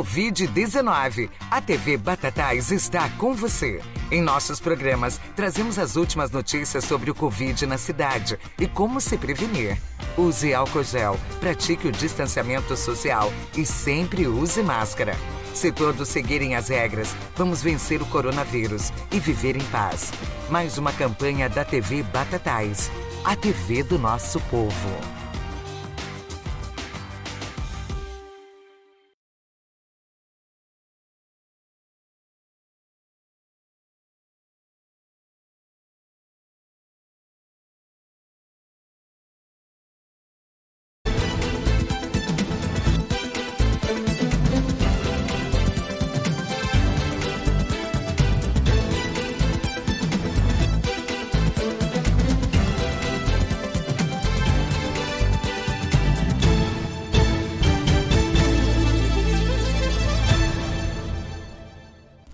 Covid-19. A TV Batatais está com você. Em nossos programas, trazemos as últimas notícias sobre o Covid na cidade e como se prevenir. Use álcool gel, pratique o distanciamento social e sempre use máscara. Se todos seguirem as regras, vamos vencer o coronavírus e viver em paz. Mais uma campanha da TV Batatais, a TV do nosso povo.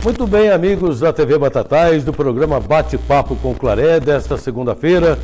Muito bem, amigos da TV Batatais, do programa Bate-Papo com Claré, desta segunda-feira.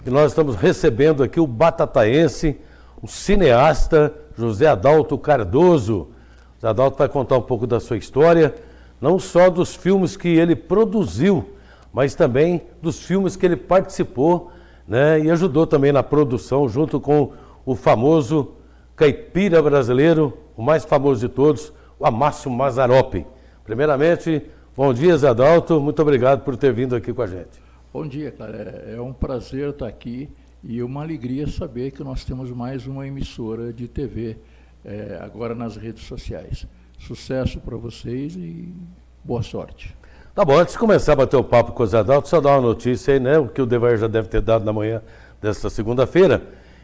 E nós estamos recebendo aqui o batataense, o cineasta José Adalto Cardoso. José Adalto vai contar um pouco da sua história, não só dos filmes que ele produziu, mas também dos filmes que ele participou, né, e ajudou também na produção, junto com o famoso caipira brasileiro, o mais famoso de todos, o Amácio Mazzaropi. Primeiramente, bom dia, Zé Adalto. Muito obrigado por ter vindo aqui com a gente. Bom dia, cara. É um prazer estar aqui e uma alegria saber que nós temos mais uma emissora de TV agora nas redes sociais. Sucesso para vocês e boa sorte. Tá bom, antes de começar a bater o papo com o Zé Adalto, só dar uma notícia aí, né? O que o Devar já deve ter dado na manhã desta segunda-feira,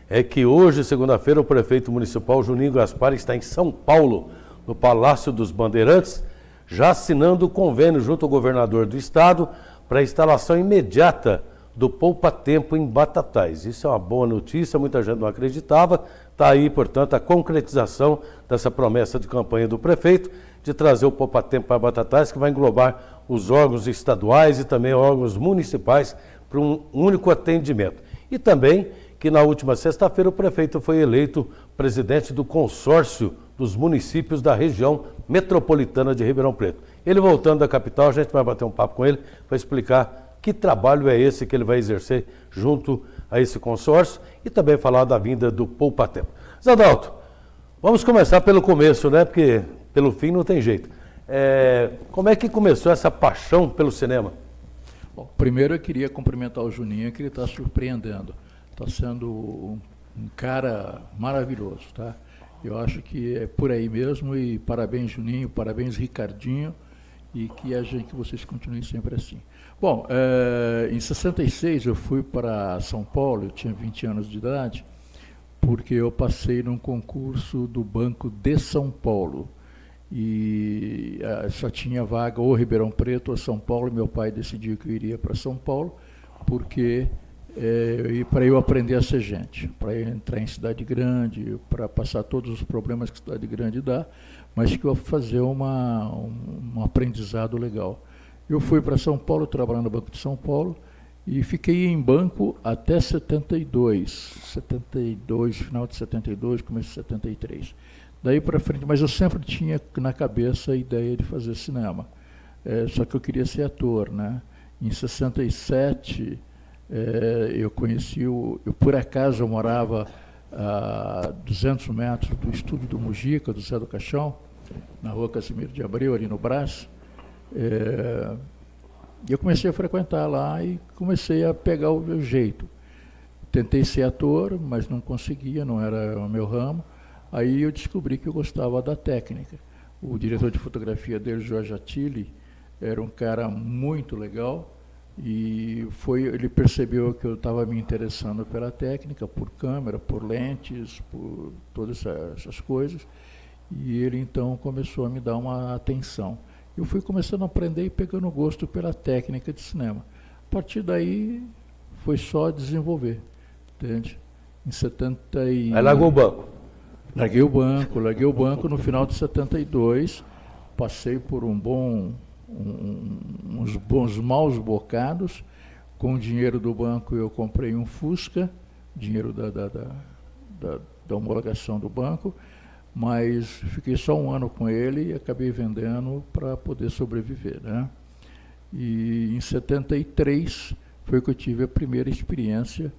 é que hoje, segunda-feira, o prefeito municipal Juninho Gaspar está em São Paulo, no Palácio dos Bandeirantes, já assinando o convênio junto ao governador do estado para a instalação imediata do poupa-tempo em Batatais. Isso é uma boa notícia, muita gente não acreditava. Está aí, portanto, a concretização dessa promessa de campanha do prefeito de trazer o poupa-tempo para Batatais, que vai englobar os órgãos estaduais e também órgãos municipais para um único atendimento. E também que na última sexta-feira o prefeito foi eleito presidente do consórcio dos municípios da região metropolitana de Ribeirão Preto. Ele voltando da capital, a gente vai bater um papo com ele para explicar que trabalho é esse que ele vai exercer junto a esse consórcio e também falar da vinda do poupa-tempo. Zé Adalto, vamos começar pelo começo, né? Porque pelo fim não tem jeito. Como é que começou essa paixão pelo cinema? Bom, primeiro eu queria cumprimentar o Juninho, que ele está surpreendendo. Está sendo um cara maravilhoso, tá? Eu acho que é por aí mesmo e parabéns, Juninho, parabéns, Ricardinho, e que vocês continuem sempre assim. Bom, em 66 eu fui para São Paulo, eu tinha 20 anos de idade, porque eu passei num concurso do Banco de São Paulo. E só tinha vaga ou Ribeirão Preto ou São Paulo, e meu pai decidiu que eu iria para São Paulo, porque para eu aprender a ser gente, para eu entrar em cidade grande, para passar todos os problemas que cidade grande dá, mas que eu fazer um aprendizado legal. Eu fui para São Paulo, trabalhando no Banco de São Paulo, e fiquei em banco até 72, final de 72, começo de 73. Daí para frente, mas eu sempre tinha na cabeça a ideia de fazer cinema, só que eu queria ser ator, né? Em 67... eu conheci, por acaso eu morava a 200 metros do estúdio do Mujica, do Zé do Caixão, na rua Casimiro de Abreu, ali no Brás. E eu comecei a frequentar lá e comecei a pegar o meu jeito. Tentei ser ator, mas não conseguia, não era o meu ramo. Aí eu descobri que eu gostava da técnica. O diretor de fotografia dele, Jorge Attili, era um cara muito legal. E ele percebeu que eu estava me interessando pela técnica, por câmera, por lentes, por todas essas coisas. E ele então começou a me dar uma atenção. Eu fui começando a aprender e pegando gosto pela técnica de cinema. A partir daí foi só desenvolver, entende? Em 70 e... Aí largou o banco? Larguei o banco no final de 72, passei por uns bons maus bocados. Com o dinheiro do banco eu comprei um Fusca, dinheiro da homologação do banco. mas fiquei só um ano com ele e acabei vendendo para poder sobreviver, né? E em 73 foi que eu tive a primeira experiência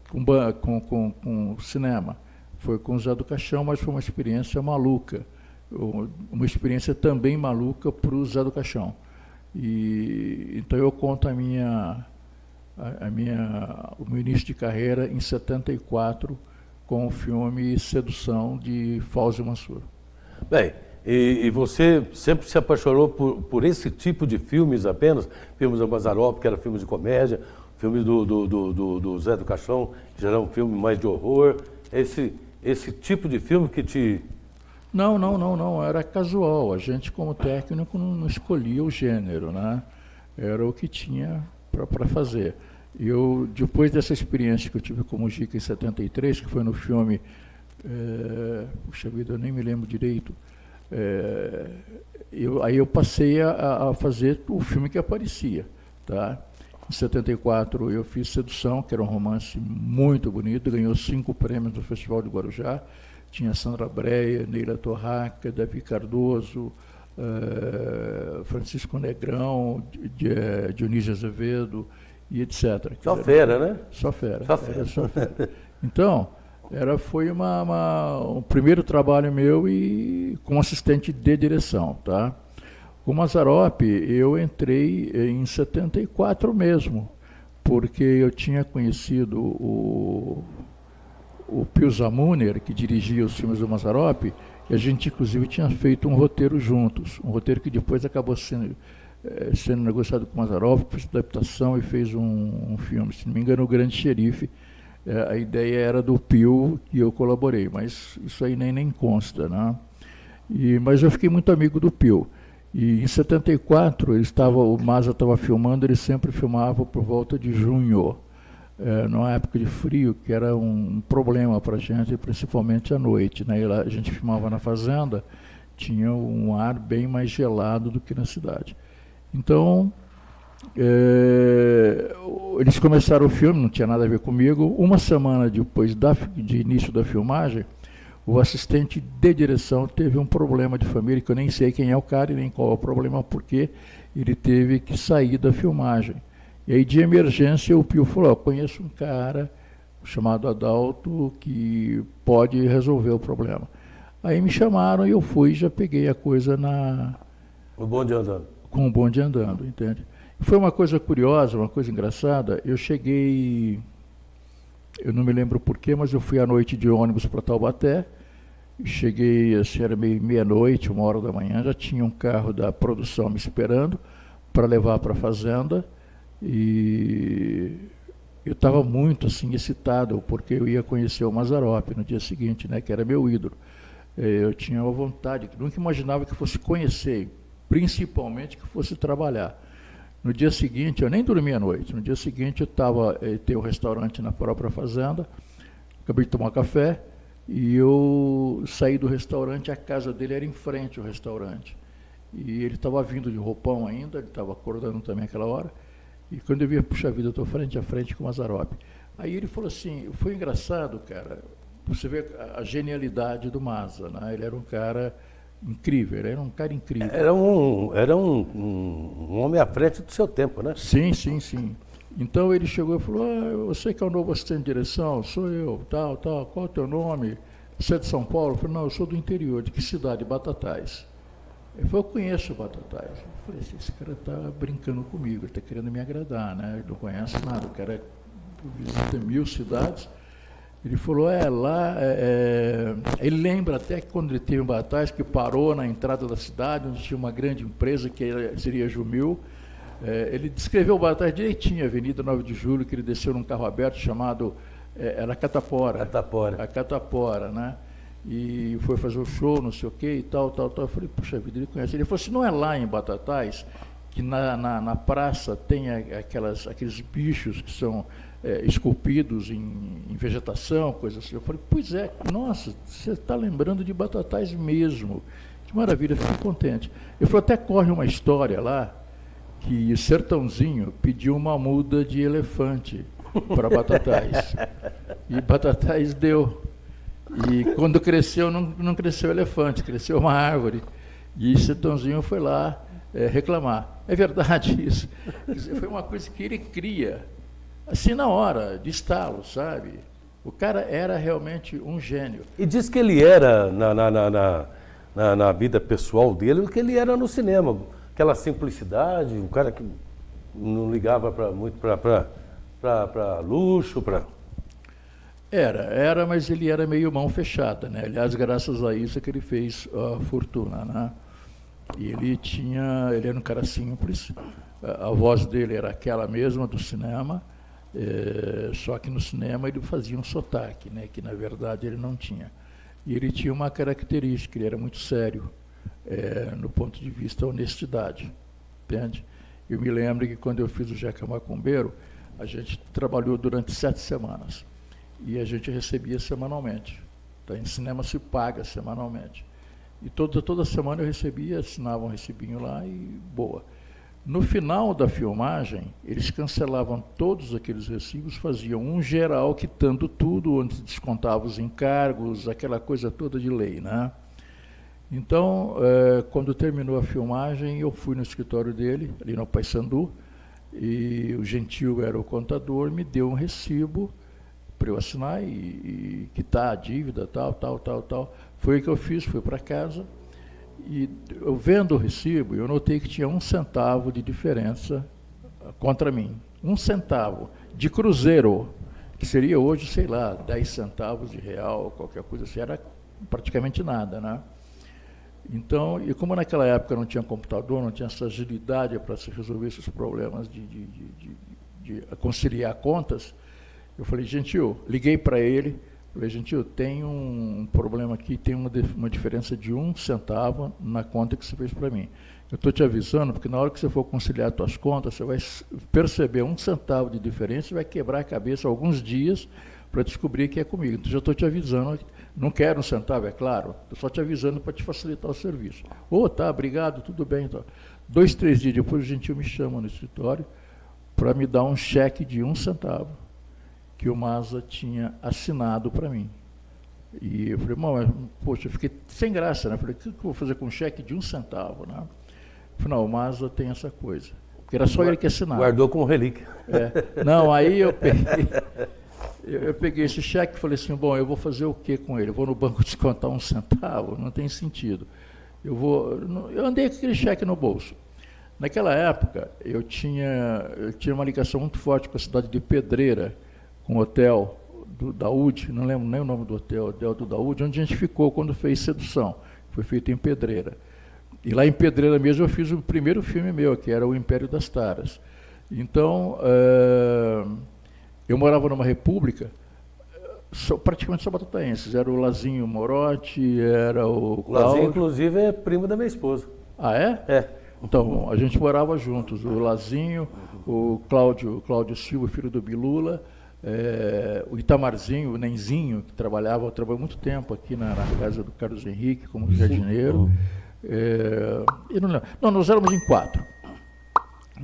com cinema. Foi com o Zé do Caixão, mas foi uma experiência maluca. Uma experiência também maluca para o Zé do Caixão. Então eu conto o meu início de carreira em 74 com o filme Sedução, de Fauzi Mansur. Bem, e você sempre se apaixonou por esse tipo de filmes apenas? Filmes do Mazzaropi, que era filme de comédia, filmes do Zé do Caixão, que já era um filme mais de horror. Esse tipo de filme que te... Não, era casual. A gente, como técnico, não escolhia o gênero, né? Era o que tinha para fazer. Depois dessa experiência que eu tive com o Mujica em 73, que foi no filme... puxa vida, eu nem me lembro direito. Aí eu passei a fazer o filme que aparecia, tá? Em 74 eu fiz Sedução, que era um romance muito bonito, ganhou 5 prêmios no Festival de Guarujá. Tinha Sandra Breia, Neila Torraca, Davi Cardoso, Francisco Negrão, Dionísio Azevedo e etc. Só fera, né? Só fera. Só fera. Só fera. Então, foi um primeiro trabalho meu e com assistente de direção, tá? Com o Mazzaropi, eu entrei em 74 mesmo, porque eu tinha conhecido o Pio Zamuner, que dirigia os filmes do Mazzaropi, e a gente, inclusive, tinha feito um roteiro juntos, um roteiro que depois acabou sendo negociado com o Mazzaropi, fez adaptação e fez um filme, se não me engano, O Grande Xerife. A ideia era do Pio e eu colaborei, mas isso aí nem consta, né? Mas eu fiquei muito amigo do Pio. E em 74, o Mazza estava filmando, ele sempre filmava por volta de junho, numa época de frio, que era um problema para a gente, principalmente à noite, né? A gente filmava na fazenda, tinha um ar bem mais gelado do que na cidade. Então, eles começaram o filme, não tinha nada a ver comigo. Uma semana depois de início da filmagem, o assistente de direção teve um problema de família, que eu nem sei quem é o cara e nem qual é o problema, porque ele teve que sair da filmagem. E aí, de emergência, o Pio falou: conheço um cara chamado Adalto que pode resolver o problema. Aí me chamaram e eu fui e já peguei a coisa O bonde andando. Com o bonde andando, entende? E foi uma coisa curiosa, uma coisa engraçada. Eu cheguei... Eu não me lembro porquê, mas eu fui à noite de ônibus para Taubaté. Cheguei, assim, era meia-noite, 1h da manhã, já tinha um carro da produção me esperando para levar para a fazenda. E eu estava muito assim, excitado, porque eu ia conhecer o Mazzaropi no dia seguinte, né, que era meu ídolo. Eu tinha uma vontade, nunca imaginava que fosse conhecer, principalmente que fosse trabalhar. No dia seguinte, eu nem dormia à noite, no dia seguinte eu tinha um restaurante na própria fazenda, acabei de tomar café, e eu saí do restaurante, a casa dele era em frente ao restaurante. E ele estava vindo de roupão ainda, ele estava acordando também aquela hora, e quando eu vi, puxa vida, eu estou frente a frente com o Mazzaropi. Aí ele falou assim, foi engraçado, cara, você vê a genialidade do Mazza, né? Ele era um cara incrível, ele era um cara incrível. Era um homem à frente do seu tempo, né? Sim. Então ele chegou e falou: você que é o novo assistente de direção? Sou eu, tal, qual é o teu nome? Você é de São Paulo? Eu falei: não, eu sou do interior. De que cidade? Batatais. Ele falou: eu conheço Batatais. Eu falei: esse cara está brincando comigo, ele está querendo me agradar, né? Ele não conhece nada, o cara visita 1000 cidades. Ele falou: lá... Ele lembra até que quando ele teve em Batatais, que parou na entrada da cidade, onde tinha uma grande empresa, que seria Jumil. Ele descreveu Batatais direitinho, a Avenida 9 de Julho, que ele desceu num carro aberto chamado... era Catapora. A Catapora, né? E foi fazer o show, não sei o quê, e tal. Eu falei: puxa vida, ele conhece. Ele falou assim: não é lá em Batatais que na praça tem aqueles bichos que são... esculpidos em vegetação, coisa assim. Eu falei: pois é, nossa, você está lembrando de Batatais mesmo. Que maravilha, fiquei contente. Ele falou: até corre uma história lá, que Sertãozinho pediu uma muda de elefante para Batatais. E Batatais deu. E quando cresceu, não cresceu elefante, cresceu uma árvore. E Sertãozinho foi lá reclamar. É verdade isso. Quer dizer, foi uma coisa que ele cria, assim na hora, de estalo, sabe? O cara era realmente um gênio. E diz que ele era, na vida pessoal dele, o que ele era no cinema. Aquela simplicidade, um cara que não ligava muito para luxo, para... Era, mas ele era meio mão fechada, né? Aliás, graças a isso é que ele fez a fortuna, né? E ele era um cara simples, a voz dele era aquela mesma do cinema, só que no cinema ele fazia um sotaque, né? Que na verdade ele não tinha. E ele tinha uma característica, ele era muito sério, no ponto de vista da honestidade, entende? Eu me lembro que quando eu fiz o Jeca Macumbeiro, a gente trabalhou durante 7 semanas. E a gente recebia semanalmente. Tá? Em cinema se paga semanalmente. E toda semana eu recebia, assinava um recibinho lá e boa. No final da filmagem, eles cancelavam todos aqueles recibos, faziam um geral, quitando tudo, onde descontavam os encargos, aquela coisa toda de lei, né? Então, quando terminou a filmagem, eu fui no escritório dele, ali no Paissandu, e o Gentil era o contador, me deu um recibo para eu assinar e quitar a dívida, tal. Foi o que eu fiz, fui para casa e eu vendo o recibo, eu notei que tinha 1 centavo de diferença contra mim. 1 centavo de cruzeiro, que seria hoje, sei lá, 10 centavos de real, qualquer coisa assim, era praticamente nada, né? Então, e como naquela época não tinha computador, não tinha essa agilidade para se resolver esses problemas de conciliar contas, eu falei, Gentil, liguei para ele, falei, Gentil, tem um problema aqui, tem uma diferença de 1 centavo na conta que você fez para mim. Eu estou te avisando, porque na hora que você for conciliar as suas contas, você vai perceber 1 centavo de diferença e vai quebrar a cabeça alguns dias para descobrir que é comigo. Então, já estou te avisando, não quero 1 centavo, é claro, estou só te avisando para te facilitar o serviço. Tá, obrigado, tudo bem. Então. 2, 3 dias depois, o Gentil me chama no escritório para me dar um cheque de 1 centavo. Que o Maza tinha assinado para mim. E eu falei, mas, poxa, eu fiquei sem graça, né? Eu falei, o que eu vou fazer com um cheque de 1 centavo, né? Eu falei, não, o Maza tem essa coisa. Porque era só ele que assinava. Guardou como relíquia. Não, aí eu peguei esse cheque e falei assim, bom, eu vou fazer o que com ele? Eu vou no banco descontar 1 centavo? Não tem sentido. Eu andei com aquele cheque no bolso. Naquela época, eu tinha uma ligação muito forte com a cidade de Pedreira, com o hotel do Daúde, não lembro nem o nome do hotel do Daúde, onde a gente ficou quando fez Sedução, foi feito em Pedreira. E lá em Pedreira mesmo eu fiz o primeiro filme meu, que era O Império das Taras. Então, eu morava numa república, praticamente só batataenses, era o Lazinho Morotti, era o Cláudio. O Lazinho, inclusive, é primo da minha esposa. Ah, é? É. Então, a gente morava juntos, o Lazinho, o Cláudio Silva, filho do Bilula, o Itamarzinho, o Nenzinho, que trabalhou muito tempo aqui na casa do Carlos Henrique como jardineiro. E não, nós éramos em 4.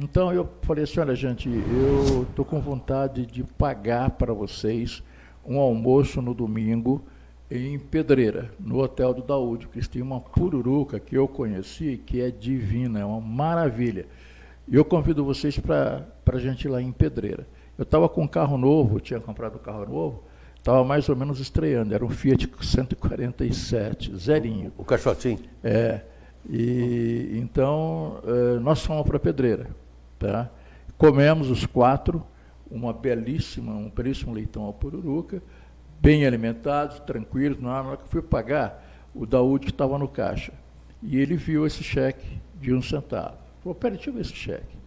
Então eu falei assim, olha gente, eu estou com vontade de pagar para vocês um almoço no domingo em Pedreira, no hotel do Daúde, que eles têm uma pururuca que eu conheci, que é divina, é uma maravilha. E eu convido vocês para a gente ir lá em Pedreira. Eu estava com um carro novo, tinha comprado um carro novo, estava mais ou menos estreando, era um Fiat 147, zerinho. O caixotinho? E então nós fomos para Pedreira, tá? Comemos os 4, um belíssimo leitão ao pururuca, bem alimentados, tranquilos. Na hora que fui pagar, o Daúde estava no caixa e ele viu esse cheque de 1 centavo. Falou, peraí, deixa eu ver esse cheque.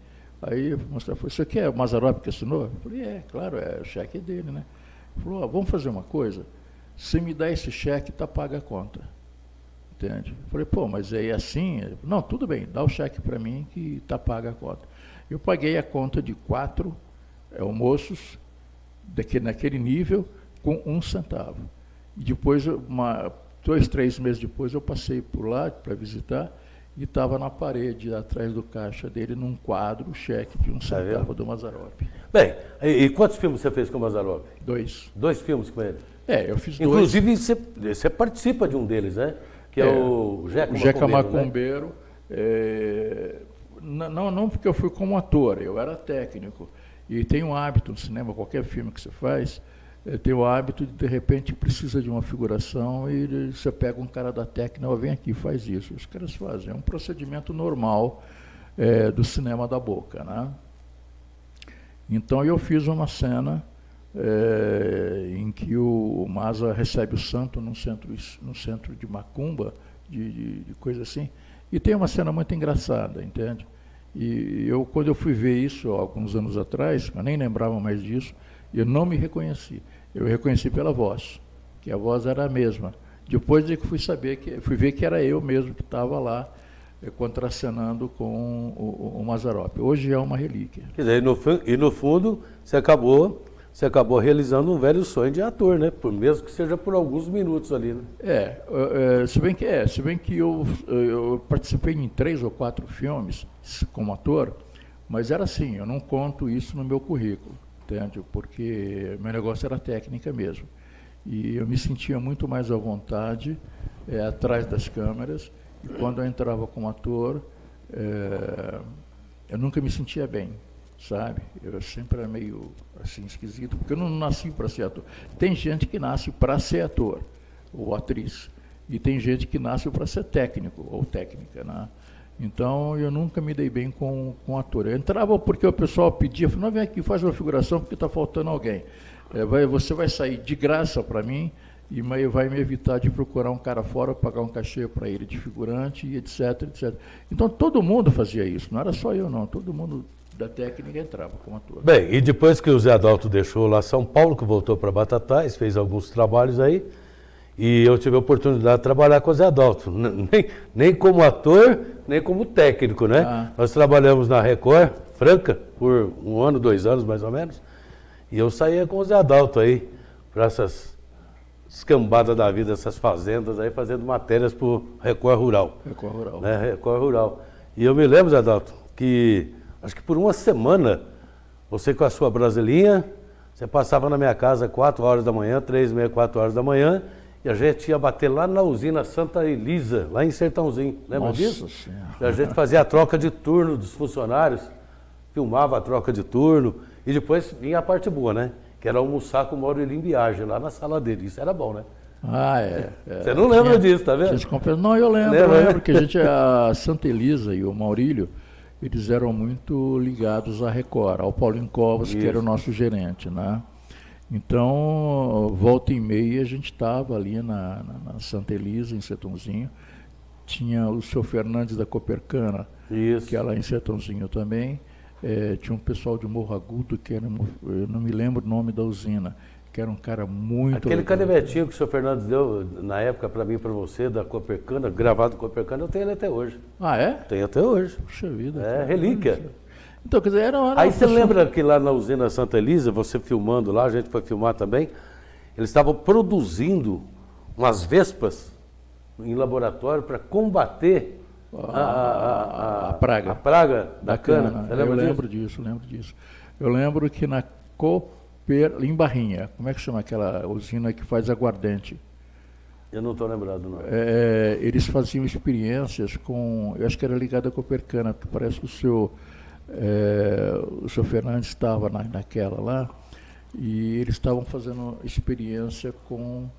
Aí eu mostrei, falou, isso aqui é o Mazzaropi que assinou? Eu falei, claro, o cheque é dele, né? Ele falou, vamos fazer uma coisa, se me dá esse cheque, tá paga a conta. Entende? Eu falei, mas é assim? Ele falou, não, tudo bem, dá o cheque para mim que tá paga a conta. Eu paguei a conta de 4 almoços naquele nível com 1 centavo. E depois, 2, 3 meses depois, eu passei por lá para visitar e estava na parede, atrás do caixa dele, num quadro, o cheque de 1 centavo do Mazzaropi. Bem, e quantos filmes você fez com o Mazzaropi? 2. 2 filmes com ele? Eu fiz dois. Inclusive, você participa de um deles, né? Que é o Jeca Macumbeiro. Né? Não porque eu fui como ator, eu era técnico. E tem um hábito no cinema, qualquer filme que você faz, tem o hábito de repente, precisa de uma figuração e você pega um cara da técnica, vem aqui, faz isso. Os caras fazem. É um procedimento normal do cinema da boca, né? Então, eu fiz uma cena em que o Maza recebe o santo no centro de macumba, de coisa assim, e tem uma cena muito engraçada, entende? E quando eu fui ver isso alguns anos atrás, eu nem lembrava mais disso, eu não me reconheci. Eu reconheci pela voz, que a voz era a mesma. Depois é que fui ver que era eu mesmo que estava lá contracenando com o Mazzaropi. Hoje é uma relíquia. Quer dizer, e no fundo você acabou realizando um velho sonho de ator, né? Mesmo que seja por alguns minutos ali, né? Se bem que eu participei em 3 ou 4 filmes como ator, mas era assim, eu não conto isso no meu currículo, entende? Porque meu negócio era técnica mesmo. E eu me sentia muito mais à vontade atrás das câmeras, e quando eu entrava como ator, eu nunca me sentia bem, sabe? Eu sempre era meio assim esquisito, porque eu não nasci para ser ator. Tem gente que nasce para ser ator ou atriz, e tem gente que nasce para ser técnico ou técnica, né? Então eu nunca me dei bem com ator. Eu entrava porque o pessoal pedia, falava, não, vem aqui, faz uma figuração porque está faltando alguém. Você vai sair de graça para mim e vai me evitar de procurar um cara fora, pagar um cachê para ele de figurante, e etc, etc. Então todo mundo fazia isso, não era só eu não, todo mundo da técnica entrava como ator. Bem, e depois que o Zé Adalto deixou lá São Paulo, que voltou para Batatais, fez alguns trabalhos aí, e eu tive a oportunidade de trabalhar com o Zé Adalto, nem como ator, nem como técnico, né? Nós trabalhamos na Record, Franca, por 1 ano, 2 anos mais ou menos, e eu saía com o Zé Adalto aí, para essas escambadas da vida, essas fazendas aí, fazendo matérias para o Record Rural. Record Rural. Né? Record Rural. E eu me lembro, Zé Adalto, que acho que por 1 semana, você com a sua brasilinha, você passava na minha casa 4 horas da manhã, 3h30, 4 horas da manhã, e a gente ia bater lá na usina Santa Elisa, lá em Sertãozinho. Lembra disso? Senhora. E a gente fazia a troca de turno dos funcionários, filmava a troca de turno, e depois vinha a parte boa, né? Que era almoçar com o Maurílio em viagem, lá na sala dele. Isso era bom, né? Você não lembra disso, tá vendo? Não, eu lembro que a Santa Elisa e o Maurílio, eles eram muito ligados à Record, ao Paulinho Covas, que era o nosso gerente, né? Então, volta e meia, a gente estava ali na Santa Elisa, em Sertãozinho. Tinha o seu Fernandes da Copercana, que era lá em Sertãozinho também. Tinha um pessoal de Morro Agudo, que era, eu não me lembro o nome da usina, que era um cara muito... Aquele canivetinho que o senhor Fernandes deu na época para mim e para você, da Copercana, gravado Copercana, eu tenho ele até hoje. Ah, é? Tenho até hoje. Puxa vida. É, relíquia. Então, quer dizer, era aí você lembra que lá na usina Santa Elisa, você filmando lá, a gente foi filmar também, eles estavam produzindo umas vespas em laboratório para combater a praga. A praga da cana. Eu lembro disso. Eu lembro que na em Barrinha, como é que chama aquela usina que faz aguardente? Eu não estou lembrado, não. Eles faziam experiências com, eu acho que era ligado à Copercana, porque parece que o seu Fernandes estava naquela lá, e eles estavam fazendo experiência com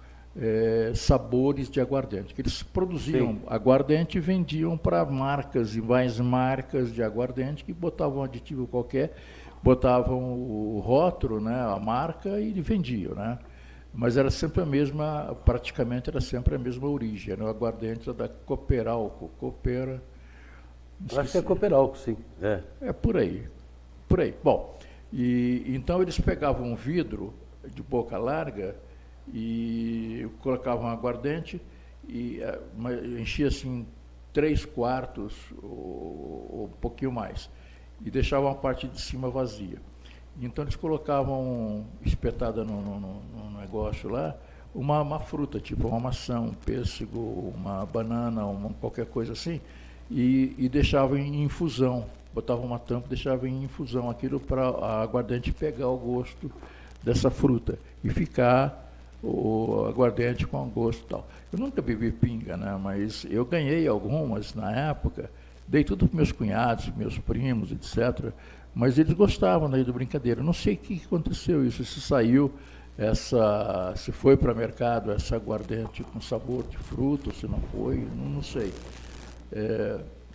sabores de aguardente, que eles produziam aguardente e vendiam para marcas e mais marcas de aguardente, que botavam um aditivo qualquer, botavam o rótulo, né, a marca, e vendiam, né? Mas era sempre a mesma, praticamente era sempre a mesma origem, era o aguardente da Cooperalco, acho que é Cooperalco, sim. É por aí. Bom, então eles pegavam um vidro de boca larga e colocavam aguardente e enchia assim 3/4 ou um pouquinho mais, e deixavam a parte de cima vazia. Então eles colocavam espetada no negócio lá uma fruta, tipo uma maçã, um pêssego, uma banana, qualquer coisa assim, e deixavam em infusão, botavam uma tampa e deixavam em infusão aquilo para a aguardente pegar o gosto dessa fruta e ficar o aguardente com gosto e tal. Eu nunca bebi pinga, né? Mas eu ganhei algumas na época, dei tudo para meus cunhados, meus primos, etc. Mas eles gostavam daí da brincadeira. Não sei o que aconteceu isso, se saiu se foi para o mercado essa aguardente com sabor de fruta, se não foi, não sei.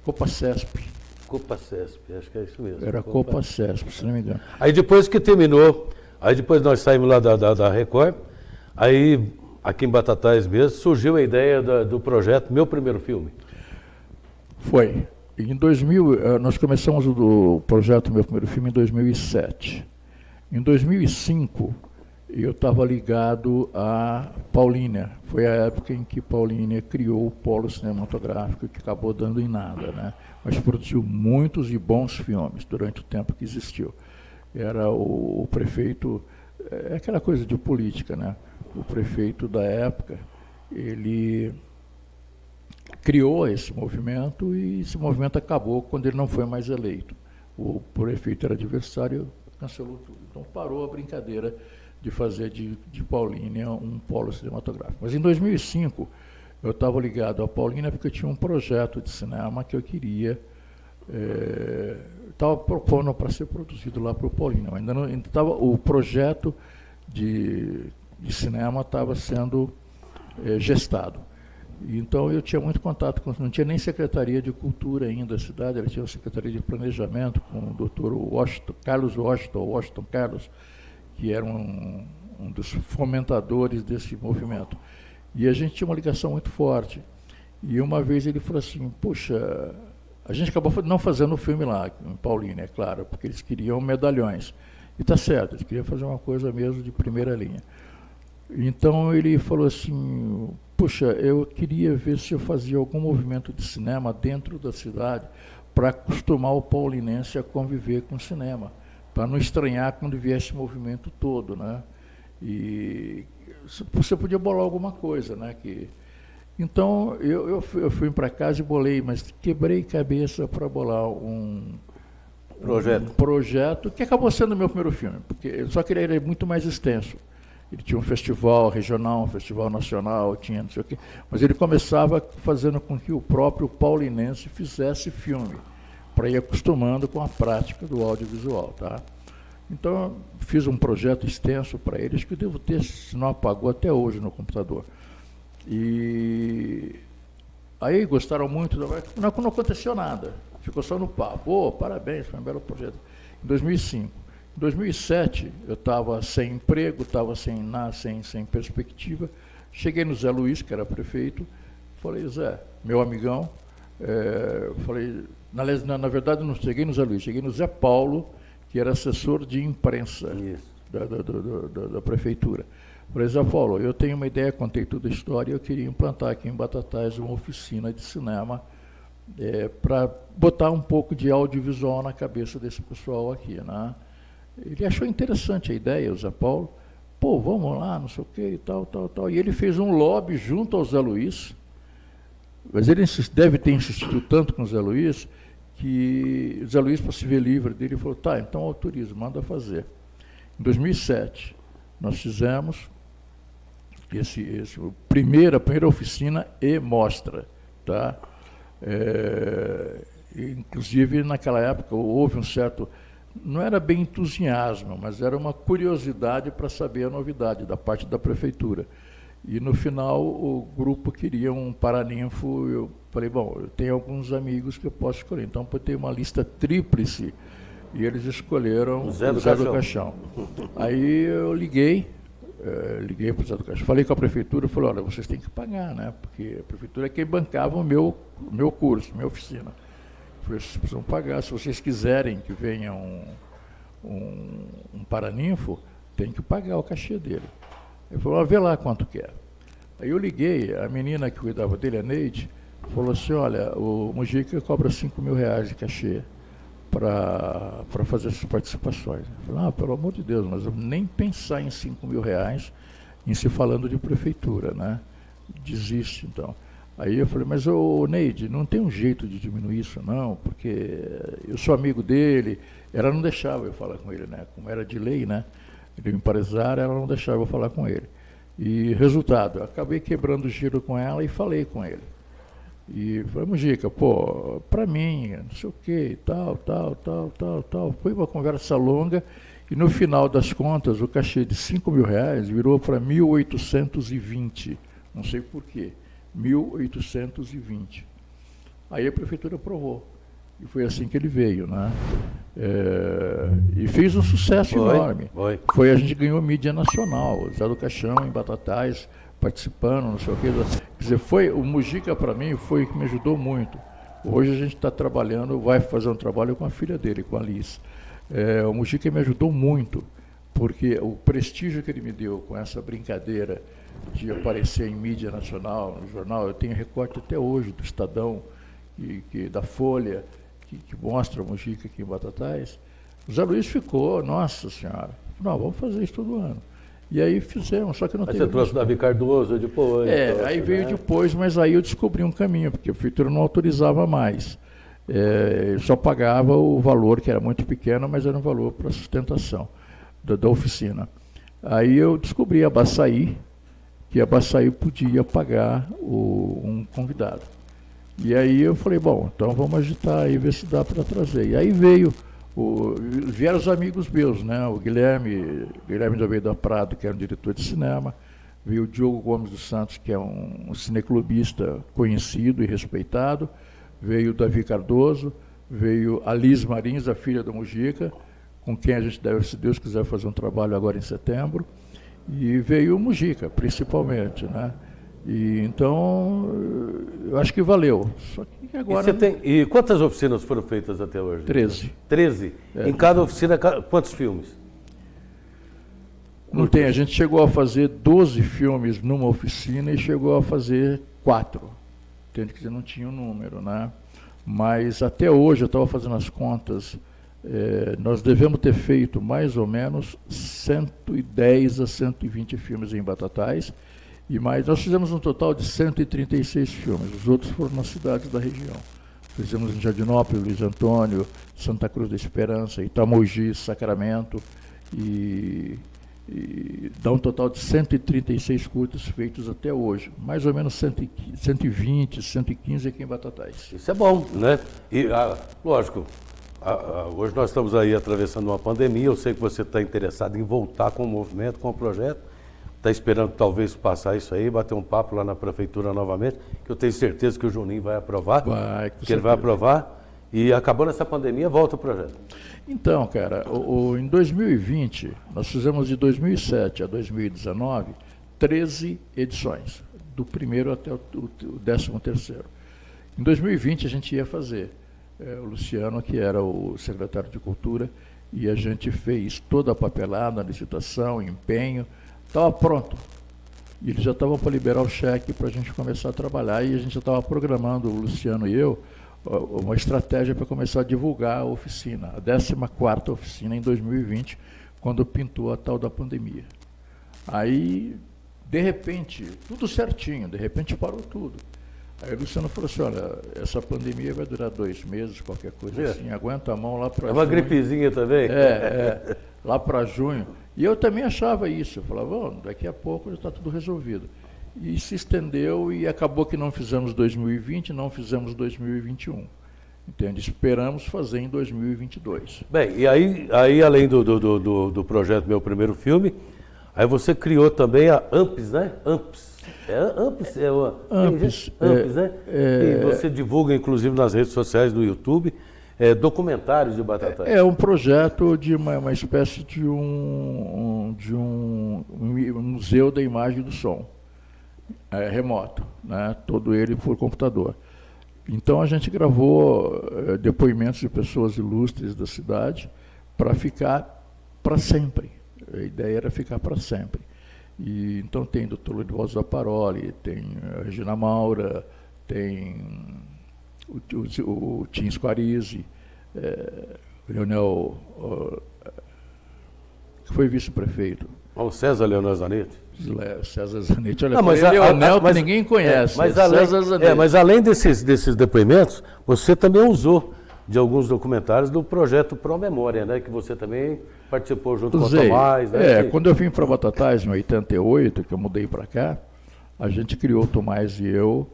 Copa Cesp. Copa Cesp, acho que é isso mesmo. Era Copa Cesp, se não me engano. Aí depois que terminou, aí depois nós saímos lá da Record, aí aqui em Batatais mesmo, surgiu a ideia do projeto Meu Primeiro Filme. Foi. Em 2000, nós começamos o projeto Meu Primeiro Filme em 2007. Em 2005, eu estava ligado a Paulínia. Foi a época em que Paulínia criou o polo cinematográfico, que acabou dando em nada, né? Mas produziu muitos e bons filmes durante o tempo que existiu. Era o prefeito, é aquela coisa de política, né? O prefeito da época, ele criou esse movimento e esse movimento acabou quando ele não foi mais eleito. O prefeito era adversário, cancelou tudo. Então parou a brincadeira de fazer de Paulínia um polo cinematográfico. Mas em 2005, eu estava ligado a Paulínia porque eu tinha um projeto de cinema que eu queria, estava propondo para ser produzido lá para o Paulínia. Ainda não, o projeto de cinema estava sendo gestado. Então eu tinha muito contato com, não tinha nem Secretaria de Cultura ainda da cidade, ela tinha uma Secretaria de Planejamento com o doutor Washington Carlos, que era um dos fomentadores desse movimento. E a gente tinha uma ligação muito forte. E uma vez ele falou assim, puxa, a gente acabou não fazendo o filme lá, em Paulínia, é claro, porque eles queriam medalhões. E está certo, eles queriam fazer uma coisa mesmo de primeira linha. Então ele falou assim, puxa, eu queria ver se eu fazia algum movimento de cinema dentro da cidade para acostumar o paulinense a conviver com o cinema, para não estranhar quando viesse esse movimento todo, né? E você podia bolar alguma coisa, né? Então eu fui para casa e bolei, mas quebrei cabeça para bolar um projeto que acabou sendo o meu primeiro filme, porque só que ele era muito mais extenso. Ele tinha um festival regional, um festival nacional, tinha não sei o quê, mas ele começava fazendo com que o próprio paulinense fizesse filme, para ir acostumando com a prática do audiovisual, tá? Então, fiz um projeto extenso para eles, que eu devo ter, se não apagou, até hoje no computador. E aí gostaram muito, não aconteceu nada, ficou só no papo. Parabéns, foi um belo projeto. Em 2005. Em 2007, eu estava sem emprego, estava sem perspectiva. Cheguei no Zé Luiz, que era prefeito, falei, Zé, meu amigão, falei, na verdade não cheguei no Zé Luiz, cheguei no Zé Paulo, que era assessor de imprensa da prefeitura. Falei, Zé Paulo, eu tenho uma ideia, contei toda a história, eu queria implantar aqui em Batatais uma oficina de cinema para botar um pouco de audiovisual na cabeça desse pessoal aqui, né? Ele achou interessante a ideia, o Zé Paulo. Pô, vamos lá, não sei o quê, e tal. E ele fez um lobby junto ao Zé Luiz, mas ele deve ter insistido tanto com o Zé Luiz, que o Zé Luiz, para se ver livre dele, falou, tá, então autoriza, manda fazer. Em 2007, nós fizemos a primeira oficina e mostra, tá? Inclusive, naquela época, houve um certo... Não era bem entusiasmo, mas era uma curiosidade para saber a novidade da parte da prefeitura. E, no final, o grupo queria um paraninfo. Eu falei, bom, eu tenho alguns amigos que eu posso escolher. Então, eu ter uma lista tríplice. E eles escolheram o Zé do Caixão. Aí eu liguei para o Zé do Caixão. Falei com a prefeitura, falei, olha, vocês têm que pagar, né? Porque a prefeitura é quem bancava o meu curso, minha oficina. Vocês precisam pagar. Se vocês quiserem que venha um paraninfo, tem que pagar o cachê dele. Ele falou, vê lá quanto quer. Aí eu liguei, a menina que cuidava dele, a Neide, falou assim, olha, o Mujica cobra R$5.000 de cachê para fazer essas participações. Eu falei, pelo amor de Deus, mas eu nem pensar em R$5.000 em se falando de prefeitura, né? Desiste, então. Aí eu falei, mas ô Neide, não tem um jeito de diminuir isso não, porque eu sou amigo dele, ela não deixava eu falar com ele, né? Como era de lei, né? Ele é um empresário, ela não deixava eu falar com ele. E resultado, eu acabei quebrando o giro com ela e falei com ele. E falei, Mujica, pô, pra mim, não sei o que, tal. Foi uma conversa longa e no final das contas o cachê de R$5.000 virou para 1.820. Não sei por quê. 1.820. Aí a prefeitura aprovou. E foi assim que ele veio, né? E fez um sucesso enorme. A gente ganhou mídia nacional, Zé do Caixão, em Batatais, participando, não sei o quê. Quer dizer, o Mujica para mim foi o que me ajudou muito. Hoje a gente está trabalhando, vai fazer um trabalho com a filha dele, com a Liz. O Mujica me ajudou muito, porque o prestígio que ele me deu com essa brincadeira de aparecer em mídia nacional, no jornal, eu tenho recorte até hoje do Estadão, da Folha, que mostra o Mujica aqui em Batatais. O Zé Luiz ficou, nossa senhora, não, vamos fazer isso todo ano. E aí fizemos, só que não teve... Você trouxe o Davi Cardoso depois. Aí veio depois, mas aí eu descobri um caminho, porque a prefeitura não autorizava mais. Só pagava o valor, que era muito pequeno, mas era um valor para sustentação da oficina. Aí eu descobri a Baçaí, que a Baçaí podia pagar um convidado. E aí eu falei, bom, então vamos agitar aí, ver se dá para trazer. E aí vieram os amigos meus, né? O Guilherme de Almeida Prado, que era um diretor de cinema, veio o Diogo Gomes dos Santos, que é um cineclubista conhecido e respeitado, veio o Davi Cardoso, veio a Liz Marins, a filha do Mujica, com quem a gente deve, se Deus quiser, fazer um trabalho agora em setembro, e veio o Mujica, principalmente, né? E então, eu acho que valeu. Só que agora... E quantas oficinas foram feitas até hoje? 13. 13? Em cada oficina, quantos filmes? Não tem, a gente chegou a fazer 12 filmes numa oficina e chegou a fazer 4. Entende que não tinha um número, né? Mas até hoje, eu estava fazendo as contas, nós devemos ter feito mais ou menos 110 a 120 filmes em Batatais. Nós fizemos um total de 136 filmes, os outros foram nas cidades da região. Fizemos em Jardinópolis, Luiz Antônio, Santa Cruz da Esperança, Itamogi, Sacramento, e dá um total de 136 curtas feitos até hoje, mais ou menos 120, 115 aqui em Batatais. Isso é bom, né? E, lógico, hoje nós estamos aí atravessando uma pandemia, eu sei que você está interessado em voltar com o movimento, com o projeto, está esperando talvez passar isso aí, bater um papo lá na prefeitura novamente, que eu tenho certeza que o Juninho vai aprovar, que ele vai aprovar, e acabando essa pandemia, volta o projeto. Então, cara, em 2020, nós fizemos de 2007 a 2019, 13 edições, do primeiro até o 13º. Em 2020 a gente ia fazer, o Luciano, que era o secretário de Cultura, e a gente fez toda a papelada, a licitação, empenho, estava pronto. E eles já estavam para liberar o cheque para a gente começar a trabalhar, e a gente já estava programando, o Luciano e eu, uma estratégia para começar a divulgar a oficina, a 14ª oficina em 2020, quando pintou a tal da pandemia. Aí, de repente, tudo certinho, de repente parou tudo. Aí o Luciano falou assim, olha, essa pandemia vai durar 2 meses, qualquer coisa assim, aguenta a mão lá para junho. É uma gripezinha também? Lá para junho. E eu também achava isso, eu falava, bom, daqui a pouco já está tudo resolvido. E se estendeu e acabou que não fizemos 2020, não fizemos 2021. Entende? Esperamos fazer em 2022. Bem, e aí além do projeto Meu Primeiro Filme, aí você criou também a AMPS, né? AMPS, né? E você divulga, inclusive, nas redes sociais do YouTube, documentários de Batatais. É um projeto de uma espécie de um museu da imagem e do som, remoto, né? Todo ele por computador. Então a gente gravou depoimentos de pessoas ilustres da cidade para ficar para sempre. A ideia era ficar para sempre. E então tem o Dr. Lorival Zaparoli, tem a Regina Maura, tem o Tim Squarize, Leonel, que foi vice-prefeito. O César Leonel Zanetti. César Zanetti, olha, Leonel que ninguém conhece. Mas além desses depoimentos, você também usou de alguns documentários do projeto Promemória, né? Que você também participou junto com o Tomás, né? Quando eu vim para Batatais em 88, que eu mudei para cá, a gente criou, o Tomás e eu,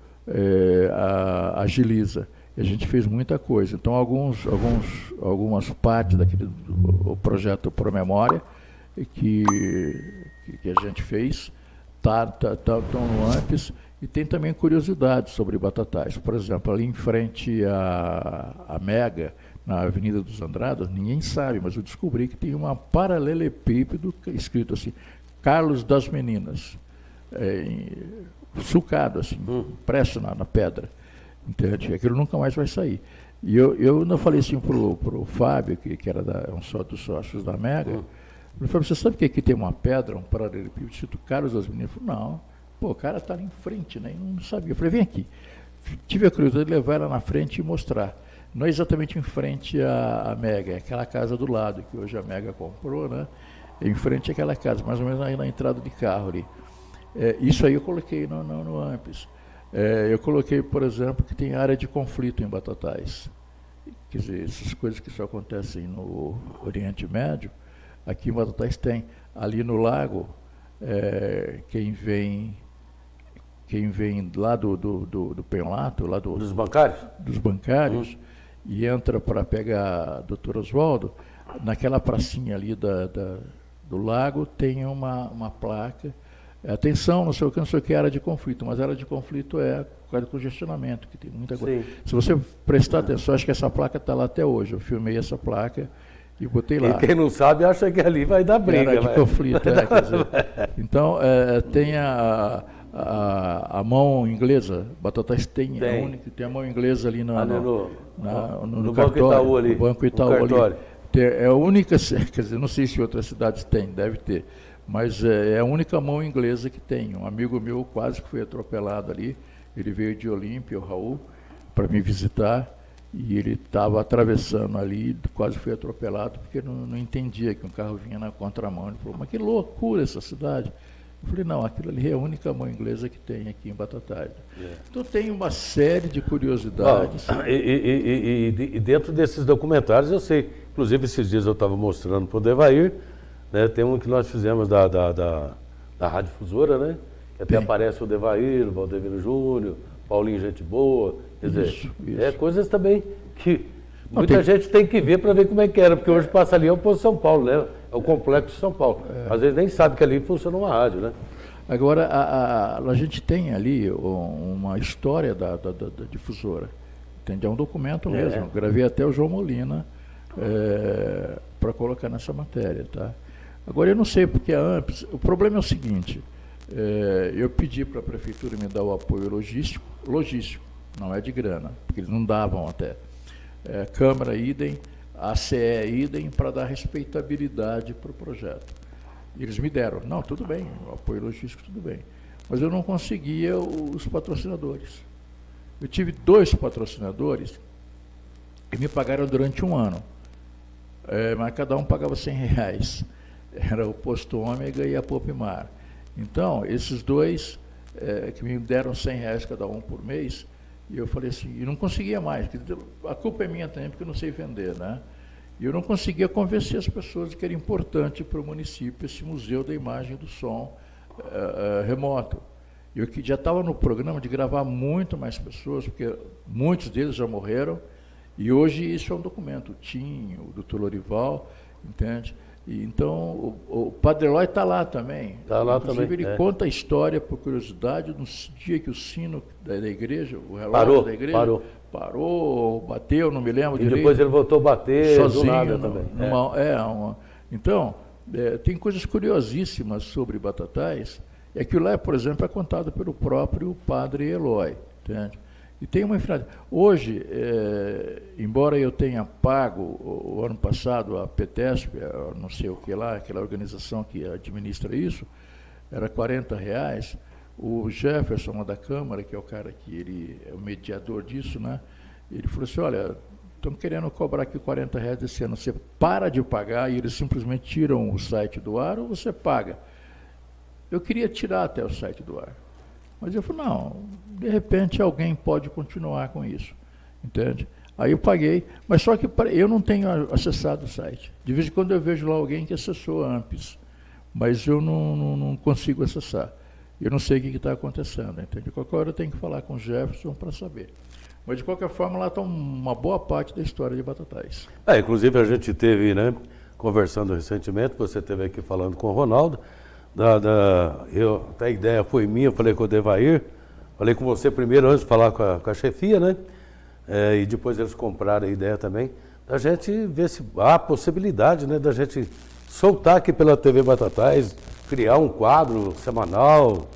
a Agiliza. E a gente fez muita coisa. Então, algumas partes do projeto Promemória que a gente fez estão no AMPS. E tem também curiosidades sobre Batatais. Por exemplo, ali em frente à Mega, na Avenida dos Andradas, ninguém sabe, mas eu descobri que tem uma paralelepípedo escrito assim, Carlos das Meninas, sulcado assim, impresso na pedra. Entende? Aquilo nunca mais vai sair. E eu ainda falei assim pro Fábio, que era um dos sócios da Mega, eu falei, você sabe que aqui tem uma pedra, um paralelepípedo escrito Carlos das Meninas? Ele falou, não. Pô, o cara está ali em frente, né? Eu não sabia. Eu falei, vem aqui. Tive a curiosidade de levar ela na frente e mostrar. Não é exatamente em frente à Mega, é aquela casa do lado, que hoje a Mega comprou, né? Em frente àquela casa, mais ou menos na entrada de carro ali. Isso aí eu coloquei no AMPS. Eu coloquei, por exemplo, que tem área de conflito em Batatais. Quer dizer, essas coisas que só acontecem no Oriente Médio, aqui em Batatais tem. Ali no lago, quem vem lá do Penlato, lá dos bancários, e entra para pegar Dr. Oswaldo, naquela pracinha ali do lago tem uma placa, atenção, não sei o que, área de conflito, mas área de conflito é por causa do congestionamento, que tem muita coisa. Sim. Se você prestar atenção, acho que essa placa está lá até hoje, eu filmei essa placa e botei lá. E quem não sabe acha que ali vai dar briga. Área de conflito, quer dizer. Então, tem a mão inglesa, Batatais tem a mão inglesa ali no Banco Itaú ali. No Banco Itaú ali. É a única, quer dizer, não sei se outras cidades têm, deve ter, mas é a única mão inglesa que tem. Um amigo meu quase que foi atropelado ali, ele veio de Olímpia, o Raul, para me visitar, e ele estava atravessando ali, quase foi atropelado, porque não entendia que um carro vinha na contramão. Ele falou, mas que loucura essa cidade. Eu falei, não, aquilo ali é a única mão inglesa que tem aqui em Batatais. Então tem uma série de curiosidades. E dentro desses documentários, eu sei, inclusive esses dias eu estava mostrando para o Devair, né, tem um que nós fizemos da Rádio Difusora, né, que até aparece o Devair, o Valdemiro Júnior, Paulinho Gente Boa, quer dizer, isso. Coisas também que muita gente tem que ver para ver como é que era, porque hoje passa ali é o Posto São Paulo, né? É o Complexo de São Paulo. Às vezes nem sabe que ali funciona uma rádio, né? Agora, a gente tem ali uma história da difusora. Entende? É um documento mesmo. Gravei até o João Molina para colocar nessa matéria. Tá? Agora, eu não sei porque a AMPS... O problema é o seguinte, eu pedi para a prefeitura me dar o apoio logístico, não é de grana, porque eles não davam até. Câmara, idem, ACE, idem, para dar respeitabilidade para o projeto. E eles me deram, não, tudo bem, o apoio logístico, tudo bem. Mas eu não conseguia os patrocinadores. Eu tive 2 patrocinadores que me pagaram durante um ano, mas cada um pagava R$100. Era o Posto Ômega e a Popimar. Então, esses 2 que me deram R$100 cada um por mês, e eu falei assim, e não conseguia mais, a culpa é minha também, porque eu não sei vender, né? E eu não conseguia convencer as pessoas de que era importante para o município esse Museu da Imagem e do Som remoto. Eu que já estava no programa de gravar muito mais pessoas, porque muitos deles já morreram, e hoje isso é um documento, o Tim, o Dr. Lorival, entende? E, então, o Padre Eloy está lá também. Está lá inclusive, também. Ele conta a história, por curiosidade, no dia que o sino da igreja, o relógio da igreja, parou, bateu, não me lembro direito. E depois ele voltou a bater, sozinho, do nada também. Então, tem coisas curiosíssimas sobre Batatais. E aquilo lá, por exemplo, é contado pelo próprio Padre Eloy, entende? E tem uma infinidade. Hoje, embora eu tenha pago o ano passado a PETESP, não sei o que lá, aquela organização que administra isso, era R$40, o Jefferson lá da Câmara, que é o cara que ele é o mediador disso, né? Ele falou assim, olha, estamos querendo cobrar aqui R$40 esse ano, você para de pagar e eles simplesmente tiram o site do ar ou você paga? Eu queria tirar até o site do ar. Mas eu falei, não, de repente alguém pode continuar com isso, entende? Aí eu paguei, mas só que eu não tenho acessado o site. De vez em quando eu vejo lá alguém que acessou antes, mas eu não consigo acessar. Eu não sei o que está acontecendo, entende? Qualquer hora eu tenho que falar com o Jefferson para saber. Mas, de qualquer forma, lá está uma boa parte da história de Batatais. Inclusive, a gente teve, né, conversando recentemente, você esteve aqui falando com o Ronaldo, até a ideia foi minha, eu falei com o Devair, falei com você primeiro antes de falar com a chefia, né? E depois eles compraram a ideia também, da gente ver se há a possibilidade, né, da gente soltar aqui pela TV Batatais, criar um quadro semanal,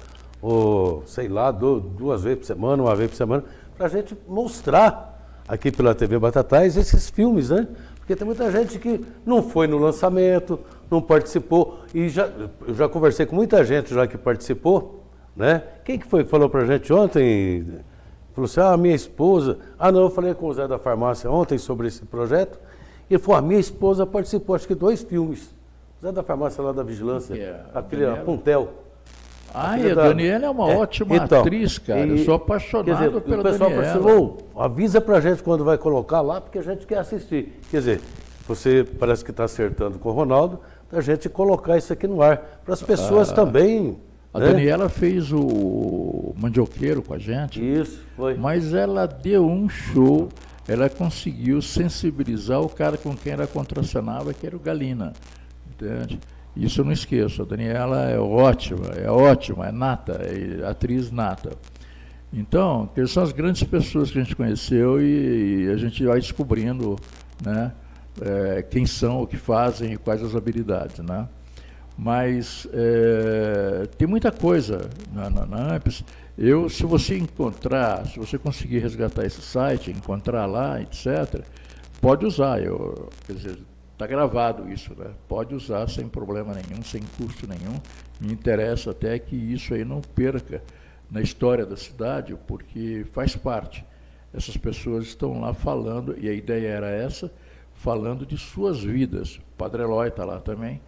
ou sei lá, 2 vezes por semana, 1 vez por semana, para a gente mostrar aqui pela TV Batatais esses filmes, né? Porque tem muita gente que não foi no lançamento, não participou, e eu já conversei com muita gente já que participou, né? Quem que foi que falou para a gente ontem? Falou assim, minha esposa... não, eu falei com o Zé da Farmácia ontem sobre esse projeto, e ele falou, minha esposa participou, acho que 2 filmes. O Zé da Farmácia lá da Vigilância, a filha Puntel. A Daniela é uma ótima atriz, cara. Eu sou apaixonado pela Daniela. O pessoal falou assim, avisa pra gente quando vai colocar lá, porque a gente quer assistir. Quer dizer, você parece que está acertando com o Ronaldo, da gente colocar isso aqui no ar, para as pessoas também... A Daniela fez o Mandioqueiro com a gente. Isso, foi. Mas ela deu um show, ela conseguiu sensibilizar o cara com quem ela contracenava, que era o Galina. Entende? Isso eu não esqueço. A Daniela é ótima, é nata, é atriz nata. Então, que são as grandes pessoas que a gente conheceu e a gente vai descobrindo, né, quem são, o que fazem e quais as habilidades, né? Mas tem muita coisa na Ampes. Se você conseguir resgatar esse site, encontrar lá, etc., pode usar. Quer dizer, está gravado isso, né? Pode usar sem problema nenhum, sem custo nenhum. Me interessa até que isso aí não perca na história da cidade, porque faz parte. Essas pessoas estão lá falando, e a ideia era essa, falando de suas vidas. O Padre Eloy está lá também,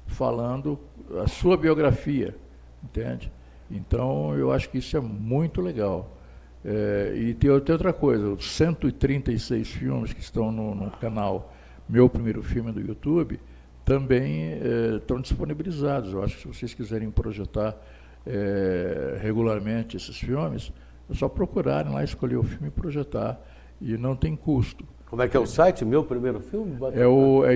falando a sua biografia, entende? Então, eu acho que isso é muito legal. E tem outra coisa, os 136 filmes que estão no canal Meu Primeiro Filme do YouTube, também estão disponibilizados. Eu acho que se vocês quiserem projetar regularmente esses filmes, é só procurarem lá, escolher o filme e projetar, e não tem custo. Como é que é o site, Meu Primeiro Filme? É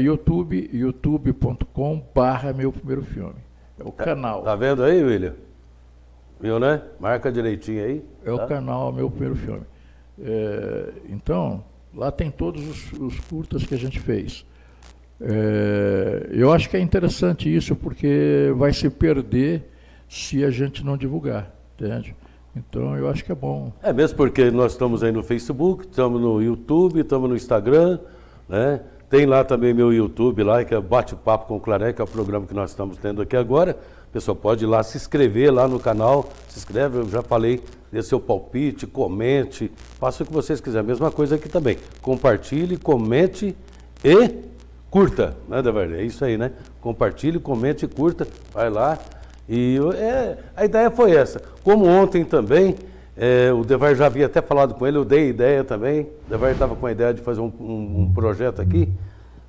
youtube.com/Meu Primeiro Filme. É o canal. Tá vendo aí, William? Viu, né? Marca direitinho aí. É o canal Meu Primeiro Filme. Então, lá tem todos os curtas que a gente fez. Eu acho que é interessante isso, porque vai se perder se a gente não divulgar, entende? Então, eu acho que é bom. Mesmo porque nós estamos aí no Facebook, estamos no YouTube, estamos no Instagram, né? Tem lá também meu YouTube, lá, que é Bate-Papo com o Claré, que é o programa que nós estamos tendo aqui agora. O pessoal pode ir lá se inscrever lá no canal, se inscreve, eu já falei, dê seu palpite, comente, faça o que vocês quiserem. Mesma coisa aqui também. Compartilhe, comente e curta, né, Devair? É isso aí, né? Compartilhe, comente e curta, vai lá. E a ideia foi essa. Como ontem também, o Devair já havia até falado com ele, eu dei ideia também. O Devair estava com a ideia de fazer um projeto aqui